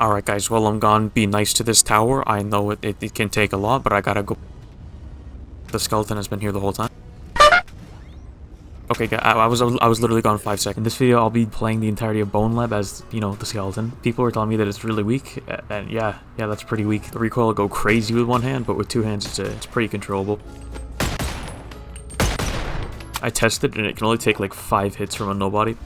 Alright guys, while I'm gone, be nice to this tower. I know it can take a lot, but I gotta go. The skeleton has been here the whole time. Okay, I was literally gone 5 seconds. In this video, I'll be playing the entirety of BONELAB as, you know, the skeleton. People are telling me that it's really weak, and yeah, that's pretty weak. The recoil will go crazy with one hand, but with two hands, it's pretty controllable. I tested, and it can only take like 5 hits from a nobody.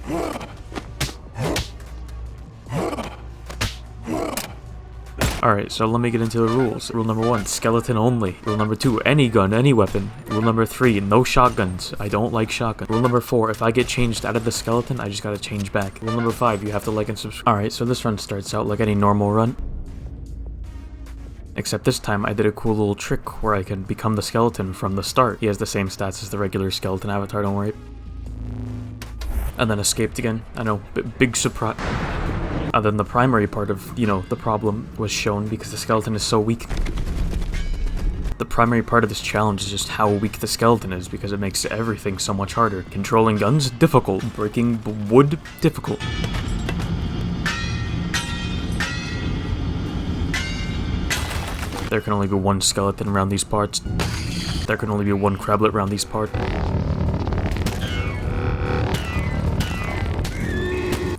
Alright, so let me get into the rules. Rule number 1, skeleton only. Rule number 2, any gun, any weapon. Rule number 3, no shotguns. I don't like shotguns. Rule number 4, if I get changed out of the skeleton, I just gotta change back. Rule number 5, you have to like and subscribe. Alright, so this run starts out like any normal run. Except this time, I did a cool little trick where I can become the skeleton from the start. He has the same stats as the regular skeleton avatar, don't worry. And then escaped again. I know, big surprise. And then the primary part of, you know, the problem was shown because the skeleton is so weak. The primary part of this challenge is just how weak the skeleton is because it makes everything so much harder. Controlling guns, difficult. Breaking wood, difficult. There can only be one skeleton around these parts. There can only be one crablet around these parts.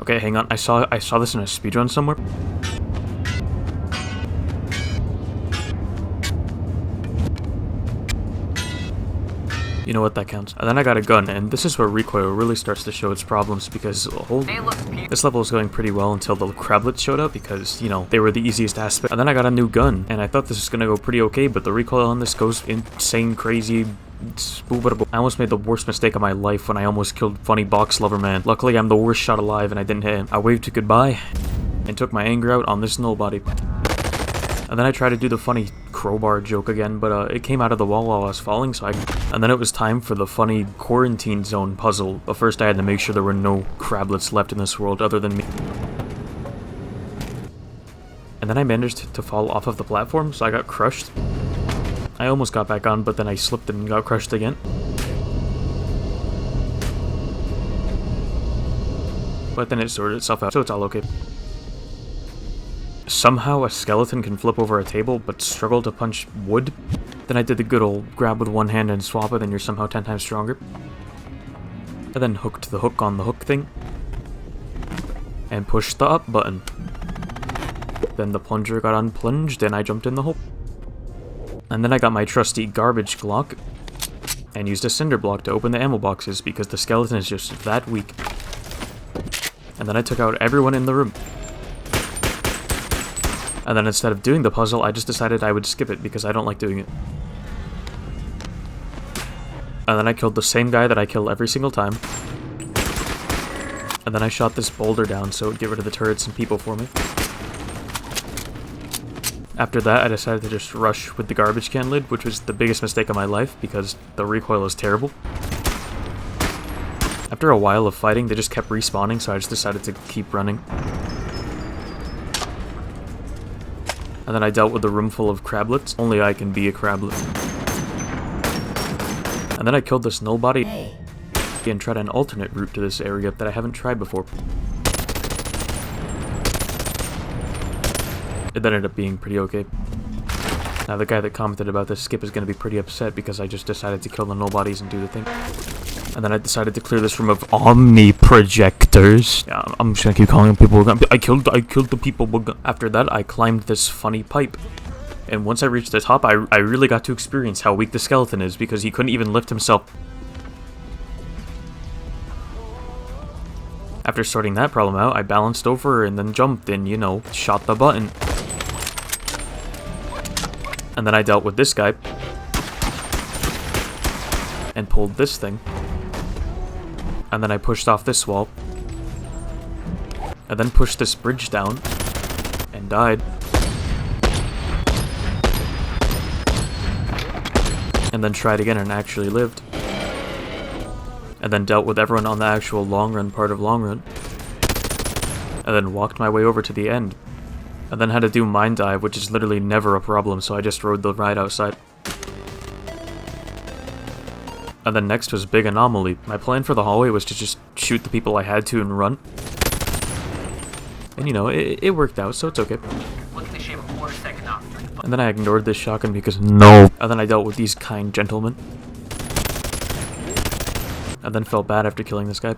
Okay, hang on. I saw this in a speedrun somewhere. You know what, that counts. And then I got a gun, and this is where recoil really starts to show its problems because this level was going pretty well until the crablets showed up because, you know, they were the easiest aspect. And then I got a new gun, and I thought this was gonna go pretty okay, but the recoil on this goes insane, crazy. I almost made the worst mistake of my life when I almost killed Funny Box Lover Man. Luckily, I'm the worst shot alive and I didn't hit him. I waved goodbye and took my anger out on this nobody. And then I tried to do the funny crowbar joke again, but it came out of the wall while I was falling, so And then it was time for the funny quarantine zone puzzle. But first I had to make sure there were no crablets left in this world other than me. And then I managed to fall off of the platform, so I got crushed. I almost got back on, but then I slipped and got crushed again. But then it sorted itself out, so it's all okay. Somehow a skeleton can flip over a table, but struggle to punch wood. Then I did the good old grab with one hand and swap it, and you're somehow 10 times stronger. And then hooked the hook on the hook thing. And pushed the up button. Then the plunger got unplunged, and I jumped in the hole. And then I got my trusty garbage Glock and used a cinder block to open the ammo boxes because the skeleton is just that weak. And then I took out everyone in the room. And then instead of doing the puzzle, I just decided I would skip it because I don't like doing it. And then I killed the same guy that I kill every single time. And then I shot this boulder down so it would get rid of the turrets and people for me. After that, I decided to just rush with the garbage can lid, which was the biggest mistake of my life because the recoil is terrible. After a while of fighting, they just kept respawning, so I just decided to keep running. And then I dealt with a room full of crablets. Only I can be a crablet. And then I killed this nobody and tried an alternate route to this area that I haven't tried before. It ended up being pretty okay. Now the guy that commented about this skip is going to be pretty upset because I just decided to kill the nobodies and do the thing. And then I decided to clear this room of Omni projectors. Yeah, I'm just going to keep calling people. I killed the people. After that, I climbed this funny pipe. And once I reached the top, I really got to experience how weak the skeleton is because he couldn't even lift himself. After sorting that problem out, I balanced over and then jumped and, you know, shot the button. And then I dealt with this guy. And pulled this thing. And then I pushed off this wall. And then pushed this bridge down. And died. And then tried again and actually lived. And then dealt with everyone on the actual long run part of long run. And then walked my way over to the end. And then had to do mine dive, which is literally never a problem, so I just rode the ride outside. And then next was Big Anomaly. My plan for the hallway was to just shoot the people I had to and run. And you know, it worked out, so it's okay. And then I ignored this shotgun because no. And then I dealt with these kind gentlemen. And then felt bad after killing this guy.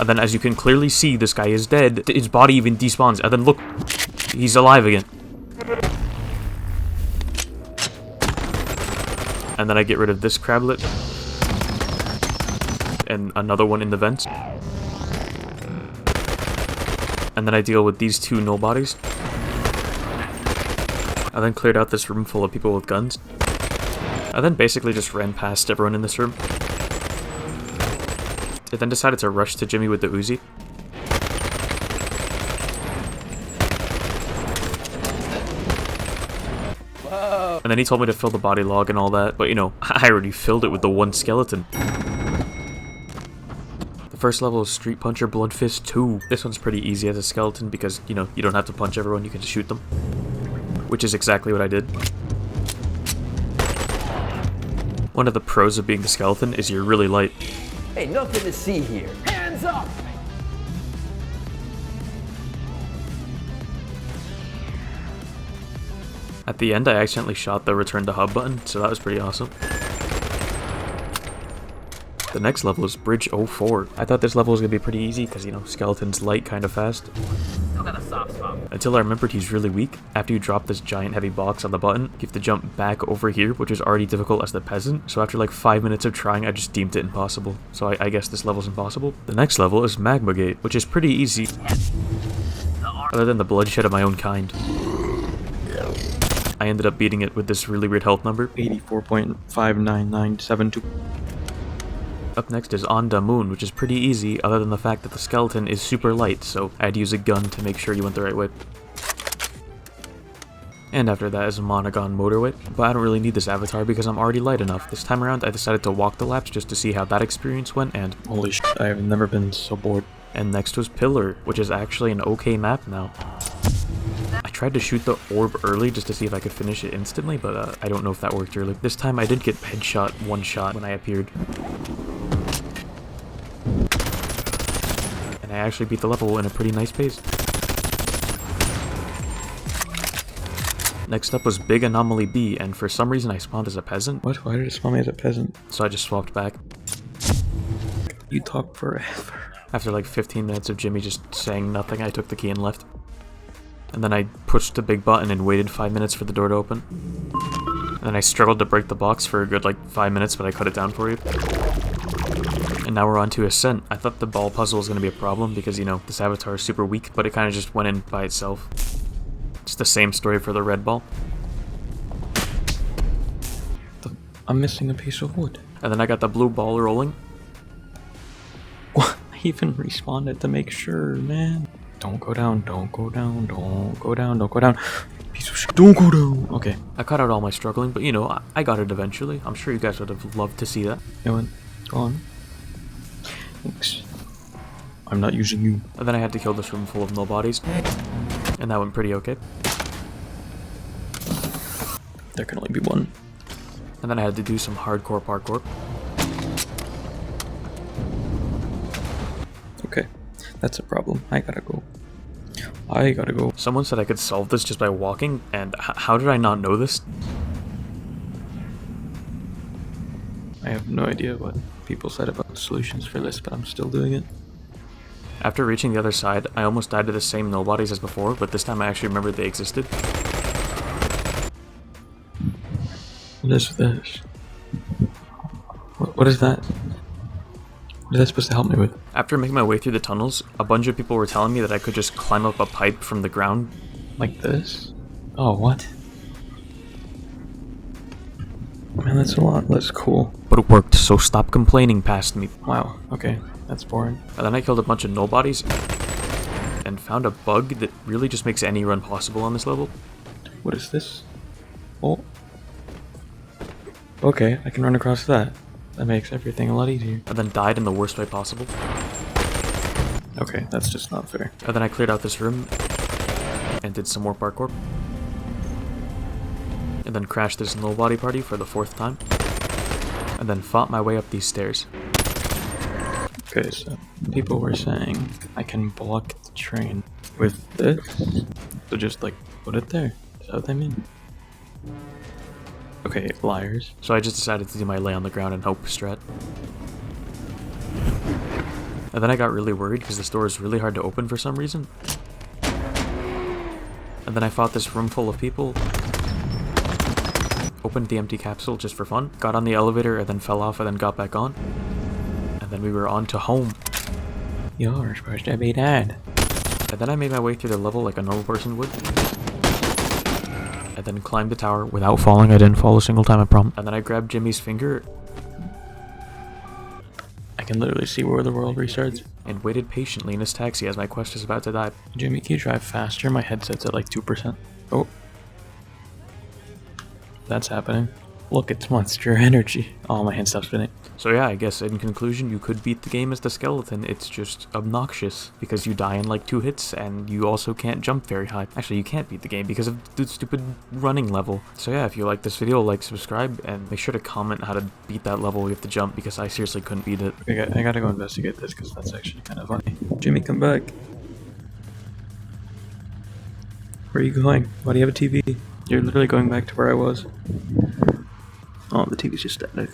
And then as you can clearly see, this guy is dead. His body even despawns. And then look, he's alive again. And then I get rid of this crablet. And another one in the vents. And then I deal with these two nobodies. I then cleared out this room full of people with guns. I then basically just ran past everyone in this room. I then decided to rush to Jimmy with the Uzi. Whoa. And then he told me to fill the body log and all that, but you know, I already filled it with the one skeleton. The first level is Street Puncher Blood Fist 2. This one's pretty easy as a skeleton because, you know, you don't have to punch everyone, you can just shoot them. Which is exactly what I did. One of the pros of being the skeleton is you're really light. Hey, nothing to see here. Hands up! At the end, I accidentally shot the return to hub button, so that was pretty awesome. The next level is Bridge 04. I thought this level was going to be pretty easy because, you know, skeleton's light kind of fast. Until I remembered he's really weak. After you drop this giant heavy box on the button, you have to jump back over here, which is already difficult as the peasant. So after like 5 minutes of trying, I just deemed it impossible. So I guess this level's impossible. The next level is Magma Gate, which is pretty easy. Other than the bloodshed of my own kind. I ended up beating it with this really weird health number. 84.59972. Up next is On the Moon, which is pretty easy, other than the fact that the skeleton is super light, so I had to use a gun to make sure you went the right way. And after that is Monogon Motorway, but I don't really need this avatar because I'm already light enough. This time around, I decided to walk the laps just to see how that experience went, and Holy shit, I have never been so bored. And next was Pillar, which is actually an okay map now. I tried to shoot the orb early just to see if I could finish it instantly, but I don't know if that worked early. This time I did get headshot one shot when I appeared. And I actually beat the level in a pretty nice pace. Next up was Big Anomaly B, and for some reason I spawned as a peasant. What? Why did it spawn me as a peasant? So I just swapped back. You talk forever. After like 15 minutes of Jimmy just saying nothing, I took the key and left. And then I pushed the big button and waited 5 minutes for the door to open. And then I struggled to break the box for a good like 5 minutes, but I cut it down for you. And now we're on to Ascent. I thought the ball puzzle was going to be a problem because, you know, this avatar is super weak, but it kind of just went in by itself. It's the same story for the red ball. I'm missing a piece of wood. And then I got the blue ball rolling. What? I even respawned it to make sure, man. Don't go down, don't go down, don't go down, don't go down. Piece of shit, don't go down. Okay. I cut out all my struggling, but you know, I got it eventually. I'm sure you guys would have loved to see that. You know what? Go on. Thanks. I'm not using you. And then I had to kill this room full of nobodies. And that went pretty okay. There can only be one. And then I had to do some hardcore parkour. Okay. That's a problem. I gotta go. I gotta go. Someone said I could solve this just by walking, and how did I not know this? I have no idea what people said about solutions for this, but I'm still doing it. After reaching the other side, I almost died to the same nobodies as before, but this time I actually remembered they existed. What is this? What is that? What is that supposed to help me with? After making my way through the tunnels, a bunch of people were telling me that I could just climb up a pipe from the ground. Like this? Oh, what? Man, that's a lot less cool. But it worked, so stop complaining past me. Wow, okay. That's boring. And then I killed a bunch of nobodies and found a bug that really just makes any run possible on this level. What is this? Oh. Okay, I can run across that. That makes everything a lot easier. And then died in the worst way possible. Okay, that's just not fair. And then I cleared out this room and did some more parkour. And then crashed this nobody party for the 4th time. And then fought my way up these stairs. Okay, so people were saying I can block train with this. So just like put it there. Is that what they mean? Okay, liars. So I just decided to do my lay on the ground and hope strat. And then I got really worried because this door is really hard to open for some reason. And then I fought this room full of people. Opened the empty capsule just for fun. Got on the elevator and then fell off and then got back on. And then we were on to home. You're supposed to be dead. And then I made my way through the level like a normal person would. And then climbed the tower without falling. I didn't fall a single time, I promise. And then I grabbed Jimmy's finger I can literally see where the world restarts. and waited patiently in his taxi as my quest is about to die. Jimmy, can you drive faster? My headset's at like 2%. Oh. That's happening. Look, it's Monster Energy. Oh, my hand stopped spinning. So yeah, I guess in conclusion, you could beat the game as the skeleton. It's just obnoxious because you die in like 2 hits and you also can't jump very high. Actually, you can't beat the game because of the stupid running level. So yeah, if you like this video, like, subscribe, and make sure to comment how to beat that level with the jump because I seriously couldn't beat it. I gotta go investigate this because that's actually kind of funny. Jimmy, come back. Where are you going? Why do you have a TV? You're literally going back to where I was. Oh, the TV's just static.